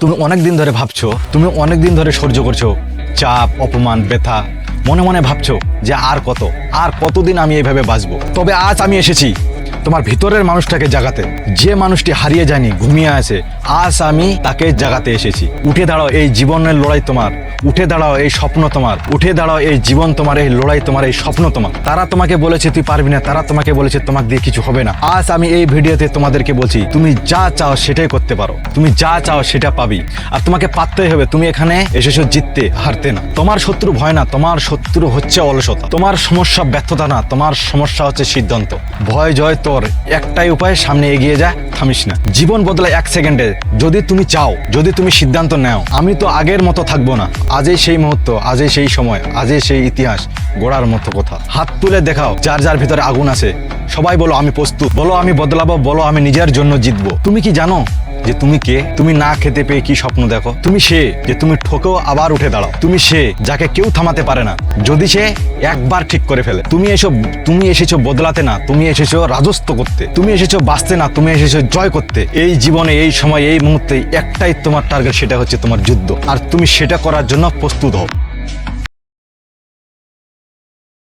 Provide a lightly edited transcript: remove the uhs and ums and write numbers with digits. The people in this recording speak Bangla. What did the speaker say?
তুমি অনেক দিন ধরে ভাবছো, তুমি অনেক দিন ধরে সহ্য করছো চাপ, অপমান, ব্যথা। মনে মনে ভাবছো যে আর কতদিন আমি এইভাবে বাঁচবো। তবে আজ আমি এসেছি তোমার ভিতরের মানুষটাকে জাগাতে। যে মানুষটি হারিয়ে যায়নি, ঘুমিয়ে আছে, আজ আমি তাকে জাগাতে এসেছি। উঠে দাঁড়াও, এই জীবনের লড়াই তোমার। উঠে দাঁড়াও, এই স্বপ্ন তোমার। উঠে দাঁড়াও, এই জীবন তোমার, এই লড়াই তোমার, এই স্বপ্ন তোমার। তারা তোমাকে বলেছে তুই পারবি না, তারা তোমাকে বলেছে তোমাকে দিয়ে কিছু হবে না। আজ আমি এই ভিডিওতে তোমাদেরকে বলছি, তুমি যা চাও সেটাই করতে পারো। তুমি যা চাও সেটা পাবি। আর তোমাকে পারতেই হবে। তুমি এখানে এসেছো জিততে, হারতে না। তোমার শত্রু ভয় না, তোমার শত্রু হচ্ছে অলসতা। তোমার সমস্যা ব্যর্থতা না, তোমার সমস্যা হচ্ছে সিদ্ধান্ত। ভয় জয় তোর, একটাই উপায়, সামনে এগিয়ে যা, থামিস না। জীবন বদলায় 1 সেকেন্ডে। যদি তুমি চাও, যদি তুমি সিদ্ধান্ত নাও। আমি তো আগের মতো থাকবো না। আজই সেই মুহূর্ত, আজই সেই সময়, আজই সেই ইতিহাস গড়ার মতো কথা। হাত তুলে দেখাও যার যার ভিতরে আগুন আছে। সবাই বলো আমি প্রস্তুত, বলো আমি বদলাবো, বলো আমি নিজের জন্য জিতবো। তুমি কি জানো যে তুমি কে? তুমি না খেতে পেয়ে কি স্বপ্ন দেখো? তুমি সে যে তুমি ঠকেও আবার উঠে দাঁড়াও। তুমি সে যাকে কেউ থামাতে পারে না যদি সে একবার ঠিক করে ফেলে। তুমি এসেছো বদলাতে না, তুমি এসেছো রাজত্ব করতে। তুমি এসেছো বাঁচতে না, তুমি এসেছো জয় করতে। এই জীবনে, এই সময়, এই মুহূর্তে একটাই তোমার টার্গেট, সেটা হচ্ছে তোমার যুদ্ধ। আর তুমি সেটা করার জন্য প্রস্তুত হও।